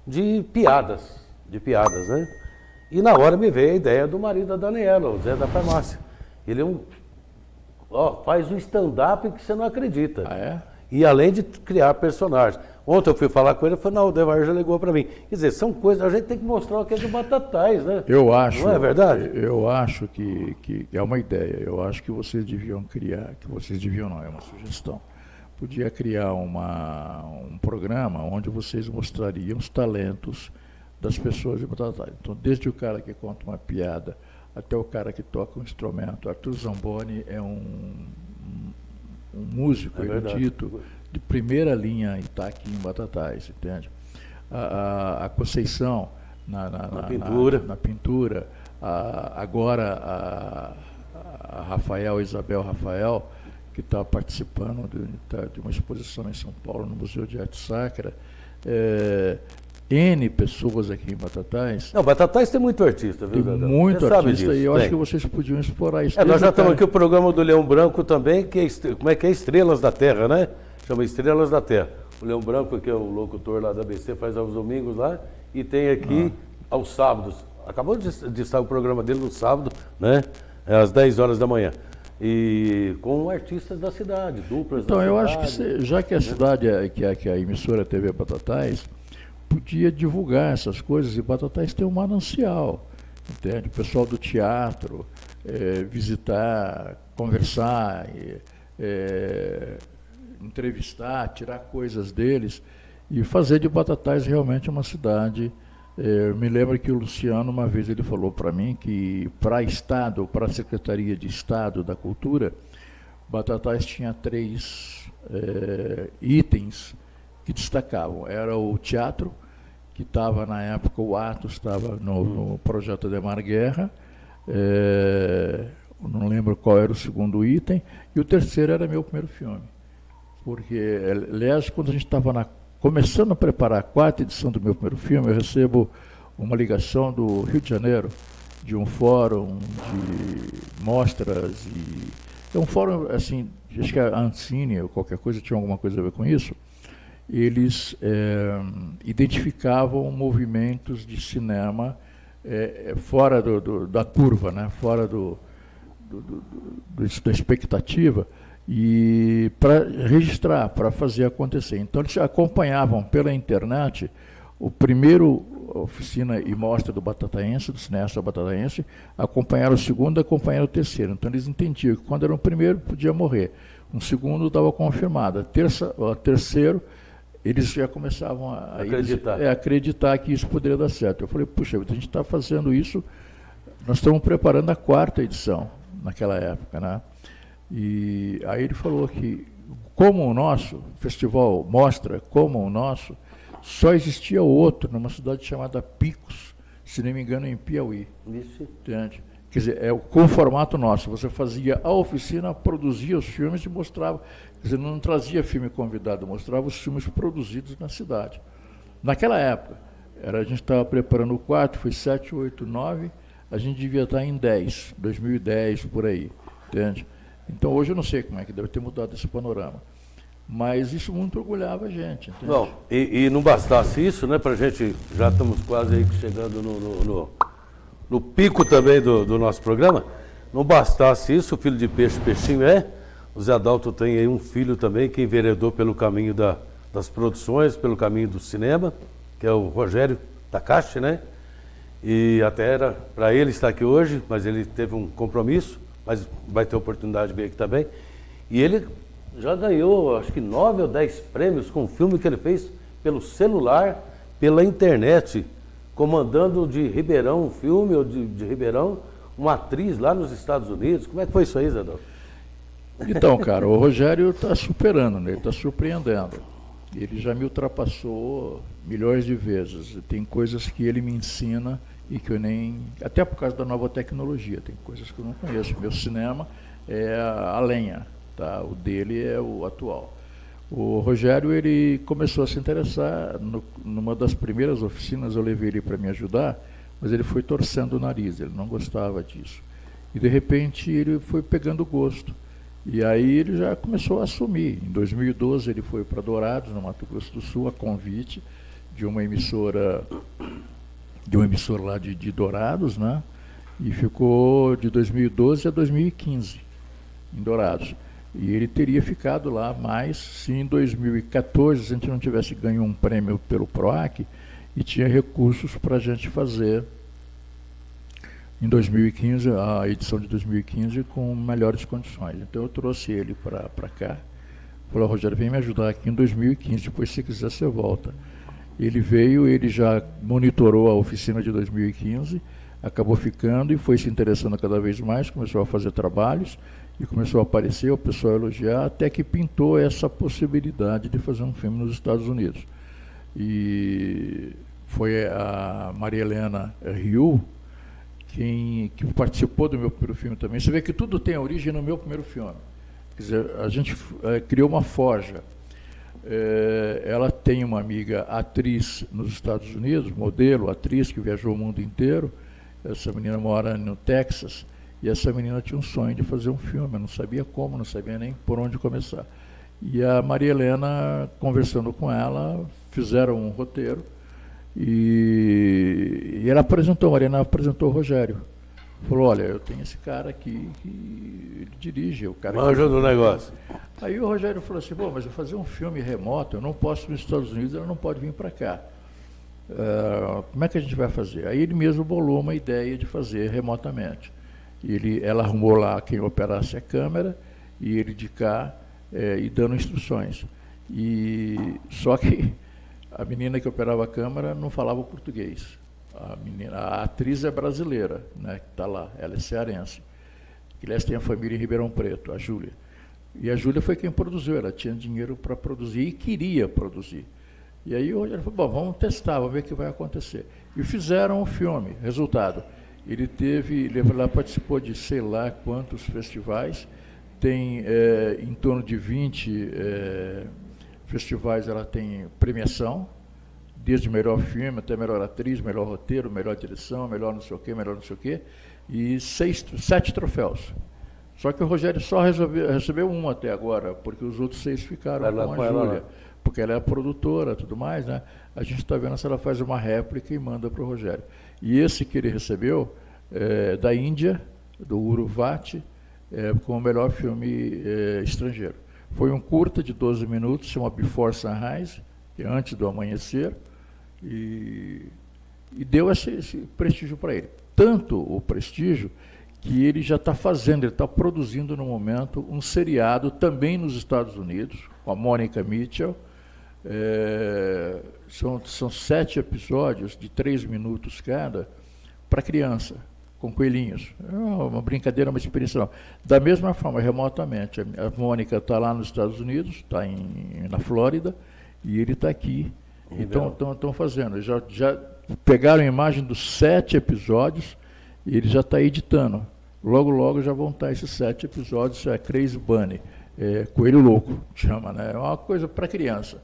de piadas, né? E na hora me veio a ideia do marido da Daniela, o Zé da Farmácia. Ele faz um stand-up que você não acredita. Ah, é? E além de criar personagens. Ontem eu fui falar com ele, ele falou, não, o Devair já ligou para mim. Quer dizer, são coisas, a gente tem que mostrar o que é de Batatais, né? Eu acho. Não é verdade? Eu acho que é uma ideia. Eu acho que vocês deviam criar, é uma sugestão. Podia criar um programa onde vocês mostrariam os talentos das pessoas de Batatais. Então, desde o cara que conta uma piada até o cara que toca um instrumento. Arthur Zamboni é um músico erudito de primeira linha e está aqui em Batatais, entende? A Conceição na pintura, agora a Isabel Rafael, que está participando de uma exposição em São Paulo, no Museu de Arte Sacra. N pessoas aqui em Batatais. Não, Batatais tem muito artista, viu, Tem muito artista e eu acho que vocês podiam explorar isso. Nós já estamos aqui o programa do Leão Branco também, como é que é Estrelas da Terra, né? Chama Estrelas da Terra. o Leão Branco, que é o locutor lá da ABC, faz aos domingos lá, e tem aqui aos sábados. Acabou de estar o programa dele no sábado, né? Às 10 horas da manhã. E com artistas da cidade, duplas então, da cidade. Então, eu acho que já que a cidade, que a emissora TV Batatais, podia divulgar essas coisas, e Batatais tem um manancial, entende? O pessoal do teatro, visitar, conversar, entrevistar, tirar coisas deles e fazer de Batatais realmente uma cidade. Eu me lembro que o Luciano, uma vez, ele falou para mim que para Estado, para a Secretaria de Estado da Cultura, Batatais tinha 3 itens que destacavam. Era o teatro, que estava na época, o Atos estava no projeto Ademar Guerra, não lembro qual era o segundo item, e o terceiro era meu primeiro filme. Porque, aliás, quando a gente estava começando a preparar a 4ª edição do meu primeiro filme, eu recebo uma ligação do Rio de Janeiro, de um fórum de mostras, é um fórum, assim, acho que a Ancine ou qualquer coisa tinha alguma coisa a ver com isso. Eles identificavam movimentos de cinema fora da curva, né? Fora da expectativa, e para registrar, para fazer acontecer. Então, eles acompanhavam pela internet o primeiro oficina e mostra do Batataense, do cineasta Batataense, acompanharam o segundo, acompanharam o terceiro. Então, eles entendiam que quando era o primeiro, podia morrer. Um segundo estava confirmado. O terceiro, eles já começavam a acreditar que isso poderia dar certo. Eu falei, puxa, a gente está fazendo isso, nós estamos preparando a 4ª edição, naquela época, né? E aí ele falou que, como o nosso festival mostra, como o nosso, só existia outro numa cidade chamada Picos, se não me engano, em Piauí. Isso. Entende? Quer dizer, com o formato nosso, você fazia a oficina, produzia os filmes e mostrava, quer dizer, não trazia filme convidado, mostrava os filmes produzidos na cidade. Naquela época, a gente estava preparando o 4, foi 7, 8, 9, a gente devia estar em 10, 2010, por aí, entende? Então, hoje eu não sei como é que deve ter mudado esse panorama. Mas isso muito orgulhava a gente. Entende? Bom, e não bastasse isso, né, para a gente, já estamos quase aí chegando no pico também do nosso programa, não bastasse isso, o filho de peixe, peixinho o Zé Adalto tem aí um filho também que enveredou pelo caminho das produções, pelo caminho do cinema, que é o Rogério Takashi, né? E até era para ele estar aqui hoje, mas ele teve um compromisso, mas vai ter oportunidade de vir aqui também. E ele já ganhou, acho que 9 ou 10 prêmios com um filme que ele fez pelo celular, pela internet, comandando de Ribeirão, um filme ou de Ribeirão, uma atriz lá nos Estados Unidos. Como é que foi isso aí, Zé Adalto? Então, cara, o Rogério está superando, né? Ele está surpreendendo. Ele já me ultrapassou milhões de vezes. Tem coisas que ele me ensina e que eu nem... Até por causa da nova tecnologia, tem coisas que eu não conheço. Meu cinema é a lenha, tá? O dele é o atual. O Rogério, ele começou a se interessar, numa das primeiras oficinas eu levei ele para me ajudar, mas ele foi torcendo o nariz, ele não gostava disso. E de repente ele foi pegando gosto. E aí ele já começou a assumir. Em 2012 ele foi para Dourados, no Mato Grosso do Sul, a convite de uma emissora lá de Dourados, né? E ficou de 2012 a 2015 em Dourados. E ele teria ficado lá mais se em 2014 a gente não tivesse ganho um prêmio pelo PROAC e tinha recursos para a gente fazer em 2015, a edição de 2015, com melhores condições. Então eu trouxe ele para cá. Falei, Rogério, vem me ajudar aqui em 2015, depois se quiser você volta. Ele veio, ele já monitorou a oficina de 2015, acabou ficando e foi se interessando cada vez mais, começou a fazer trabalhos e começou a aparecer, o pessoal a elogiar, até que pintou essa possibilidade de fazer um filme nos Estados Unidos. E foi a Maria Helena Ryu que participou do meu primeiro filme também. Você vê que tudo tem origem no meu primeiro filme. Quer dizer, a gente criou uma forja. Ela tem uma amiga atriz nos Estados Unidos, modelo, atriz, que viajou o mundo inteiro. Essa menina mora no Texas, e essa menina tinha um sonho de fazer um filme, não sabia como, não sabia nem por onde começar. E a Maria Helena, conversando com ela, fizeram um roteiro e ela apresentou, a Maria Helena apresentou o Rogério. Falou, olha, eu tenho esse cara aqui que ele dirige, o cara... Manja do negócio. Aí o Rogério falou assim, bom, mas eu fazer um filme remoto, eu não posso ir nos Estados Unidos, ela não pode vir para cá. Como é que a gente vai fazer? Aí ele mesmo bolou uma ideia de fazer remotamente. Ela arrumou lá quem operasse a câmera e ele de cá e dando instruções. Só que a menina que operava a câmera não falava português. A atriz é brasileira, né, que está lá, ela é cearense. Aliás, tem a família em Ribeirão Preto, a Júlia. E a Júlia foi quem produziu, ela tinha dinheiro para produzir e queria produzir. E aí o Rogério falou, bom, vamos testar, vamos ver o que vai acontecer. E fizeram o filme, resultado. Ele lá participou de sei lá quantos festivais, tem em torno de 20 festivais, ela tem premiação, desde melhor filme até melhor atriz, melhor roteiro, melhor direção, melhor não sei o quê, e 7 troféus. Só que o Rogério só recebeu um até agora, porque os outros 6 ficaram com a Júlia, porque ela é a produtora e tudo mais, né? A gente está vendo se ela faz uma réplica e manda para o Rogério. E esse que ele recebeu, da Índia, do Uruvati, como o melhor filme estrangeiro. Foi um curta de 12 minutos, chama Before Sunrise, que é antes do amanhecer, e deu esse prestígio para ele. Tanto o prestígio que ele já está fazendo, ele está produzindo no momento um seriado também nos Estados Unidos, com a Monica Mitchell. São 7 episódios de 3 minutos cada, para criança, com coelhinhos. É uma brincadeira, uma experiência não. Da mesma forma, remotamente, a Mônica está lá nos Estados Unidos, está na Flórida, e ele está aqui. Então, estão fazendo. Já pegaram a imagem dos 7 episódios e ele já está editando. Logo, logo já vão estar esses 7 episódios, é Crazy Bunny, Coelho Louco, chama, né? É uma coisa para criança.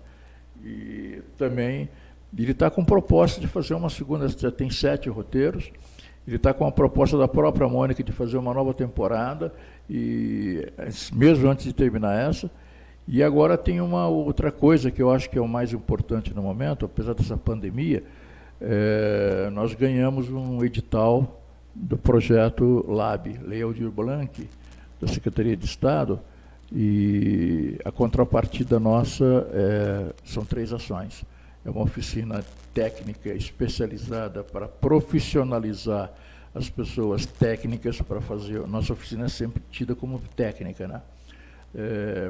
E também, ele está com proposta de fazer uma segunda, já tem 7 roteiros, ele está com a proposta da própria Mônica de fazer uma nova temporada, e mesmo antes de terminar essa. E agora tem uma outra coisa que eu acho que é o mais importante no momento, apesar dessa pandemia, nós ganhamos um edital do projeto LAB, Lei Aldir Blanc, da Secretaria de Estado, e a contrapartida nossa são 3 ações. É uma oficina técnica especializada para profissionalizar as pessoas técnicas para fazer. Nossa oficina é sempre tida como técnica, né?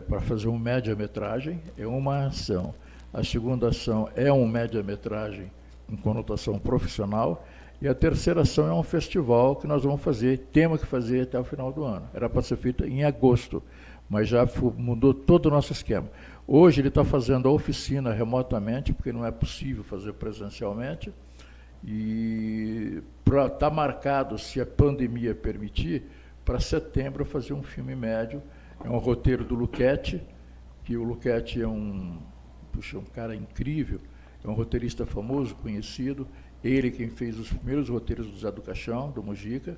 Para fazer um média-metragem, é uma ação. A segunda ação é um média-metragem em conotação profissional, e a terceira ação é um festival que nós vamos fazer, temos que fazer até o final do ano. Era para ser feito em agosto, mas já mudou todo o nosso esquema. Hoje ele está fazendo a oficina remotamente, porque não é possível fazer presencialmente, e está marcado, se a pandemia permitir, para setembro fazer um filme médio. É um roteiro do Luquete, que o Luquete é um cara incrível, é um roteirista famoso, conhecido, ele quem fez os primeiros roteiros do Zé do Caixão, do Mujica,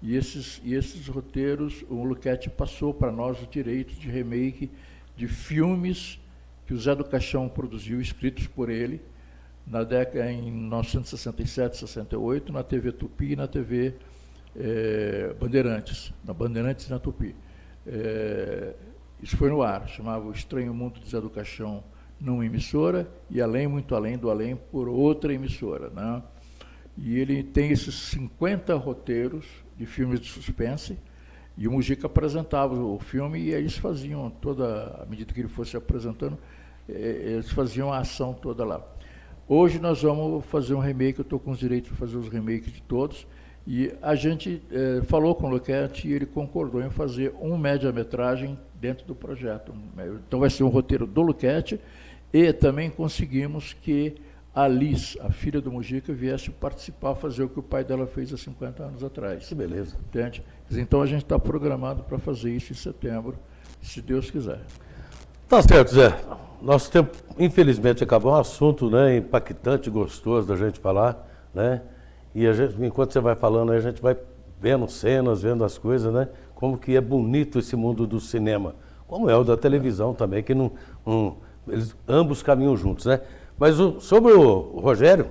e esses roteiros, o Luquete passou para nós os direitos de remake de filmes que o Zé do Caixão produziu, escritos por ele, na década em 1967, 68, na TV Tupi e na TV Bandeirantes, na Bandeirantes e na Tupi. Isso foi no ar, chamava O Estranho Mundo de Zé do Caixão, numa emissora, e Além, Muito Além do Além, por outra emissora, né? E ele tem esses 50 roteiros de filmes de suspense, e o Mujica apresentava o filme, e eles faziam à medida que ele fosse apresentando, eles faziam a ação toda lá. Hoje nós vamos fazer um remake, eu estou com os direitos de fazer os remakes de todos, e a gente falou com o Luquete e ele concordou em fazer um média-metragem dentro do projeto. Então vai ser um roteiro do Luquete, e também conseguimos que a Liz, a filha do Mujica, viesse participar, fazer o que o pai dela fez há 50 anos atrás. Que beleza. Entende? Então a gente está programado para fazer isso em setembro, se Deus quiser. Tá certo, Zé. Nosso tempo, infelizmente, acabou. Um assunto, né, impactante, gostoso da gente falar, né? E a gente, enquanto você vai falando, a gente vai vendo cenas, vendo as coisas, né? Como que é bonito esse mundo do cinema. como é o da televisão também, que eles ambos caminham juntos, né? Mas sobre o Rogério,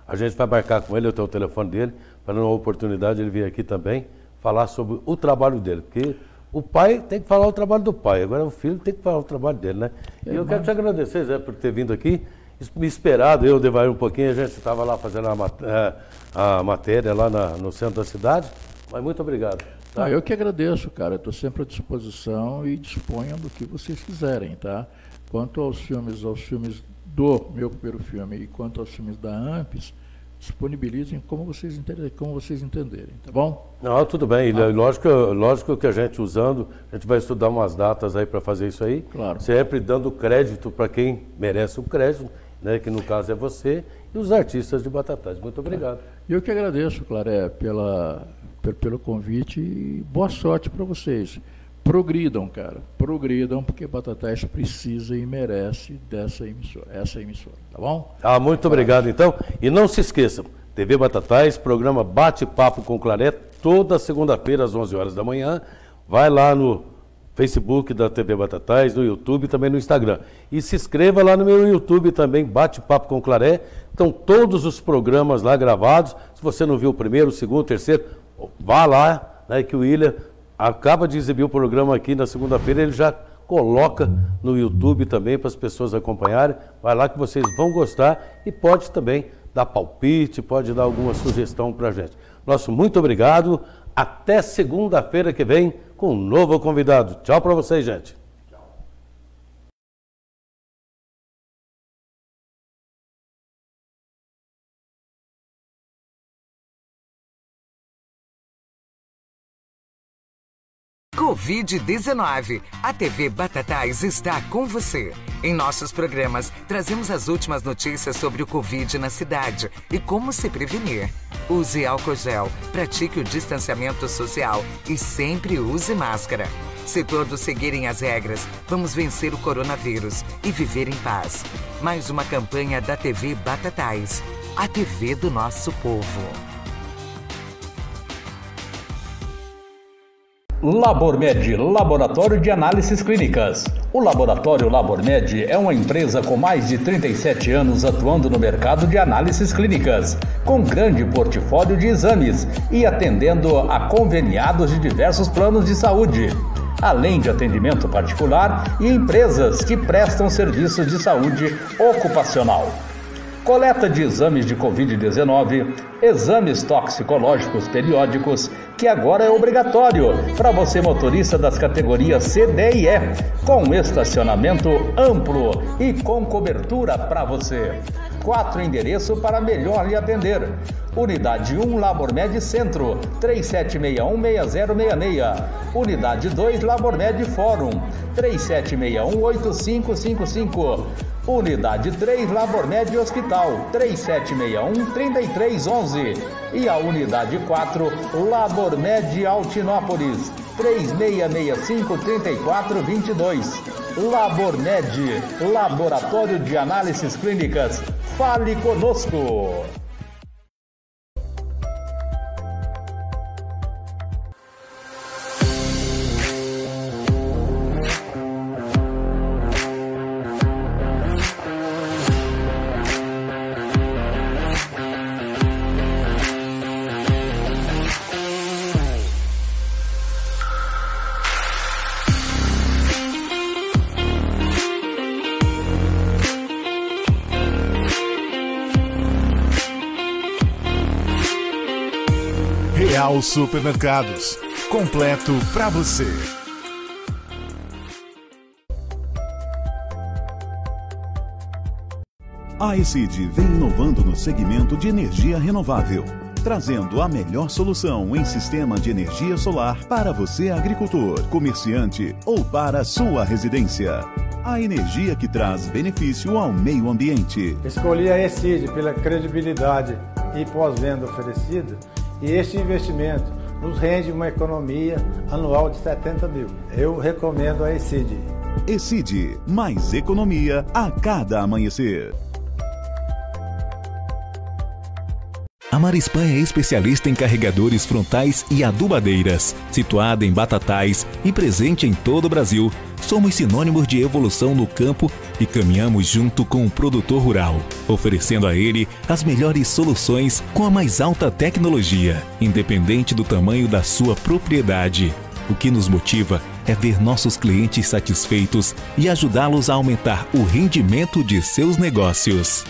a gente vai marcar com ele, eu tenho o telefone dele, para numa oportunidade ele vir aqui também falar sobre o trabalho dele, porque o pai tem que falar o trabalho do pai, agora o filho tem que falar o trabalho dele, né? E eu quero te agradecer, Zé, por ter vindo aqui, me esperado, eu devagar um pouquinho, a gente estava lá fazendo a matéria lá no centro da cidade, mas muito obrigado. Tá? Eu que agradeço, cara, estou sempre à disposição e disponham do que vocês quiserem, tá? Quanto aos filmes do meu primeiro filme e quanto aos filmes da Ampes, disponibilizem como vocês entenderem, tá bom? Não, tudo bem. Lógico que a gente usando, a gente vai estudar umas datas aí para fazer isso aí. Claro. Sempre dando crédito para quem merece o crédito, né, que no caso é você e os artistas de Batatais. Muito obrigado. Eu que agradeço, Claré, pelo convite e boa sorte para vocês. Progridam, cara. Progridam, porque Batatais precisa e merece essa emissora, tá bom? Muito obrigado, então. E não se esqueçam, TV Batatais, programa Bate-Papo com Claré, toda segunda-feira às 11 horas da manhã. Vai lá no Facebook da TV Batatais, no YouTube e também no Instagram. E se inscreva lá no meu YouTube também, Bate-Papo com Claré. Estão todos os programas lá gravados. Se você não viu o primeiro, o segundo, o terceiro, vá lá, né, que o William acaba de exibir o programa aqui na segunda-feira, ele já coloca no YouTube também para as pessoas acompanharem. Vai lá que vocês vão gostar e pode também dar palpite, pode dar alguma sugestão para a gente. Nosso muito obrigado. Até segunda-feira que vem com um novo convidado. Tchau para vocês, gente. Covid-19. A TV Batatais está com você. Em nossos programas, trazemos as últimas notícias sobre o Covid na cidade e como se prevenir. Use álcool gel, pratique o distanciamento social e sempre use máscara. Se todos seguirem as regras, vamos vencer o coronavírus e viver em paz. Mais uma campanha da TV Batatais, a TV do nosso povo. LaborMed, Laboratório de Análises Clínicas. O Laboratório LaborMed é uma empresa com mais de 37 anos atuando no mercado de análises clínicas, com grande portfólio de exames e atendendo a conveniados de diversos planos de saúde, além de atendimento particular e empresas que prestam serviços de saúde ocupacional. Coleta de exames de Covid-19, exames toxicológicos periódicos, que agora é obrigatório para você motorista das categorias C, D e E, com estacionamento amplo e com cobertura para você. 4 endereços para melhor lhe atender. Unidade 1, LaborMed Centro, 3761-6066. Unidade 2, LaborMed Fórum, 3761-8555. Unidade 3, LaborMed Hospital, 3761-3311. E a Unidade 4, LaborMed Altinópolis, 3665-3422. LaborMed, Laboratório de Análises Clínicas. Fale conosco! Real Supermercados, completo para você. A ECID vem inovando no segmento de energia renovável, trazendo a melhor solução em sistema de energia solar para você, agricultor, comerciante ou para sua residência. A energia que traz benefício ao meio ambiente. Escolhi a ECID pela credibilidade e pós-venda oferecida, e este investimento nos rende uma economia anual de 70 mil. Eu recomendo a ECID. ECID, mais economia a cada amanhecer. A Marispan é especialista em carregadores frontais e adubadeiras. Situada em Batatais e presente em todo o Brasil, somos sinônimos de evolução no campo e caminhamos junto com o produtor rural, oferecendo a ele as melhores soluções com a mais alta tecnologia, independente do tamanho da sua propriedade. O que nos motiva é ver nossos clientes satisfeitos e ajudá-los a aumentar o rendimento de seus negócios.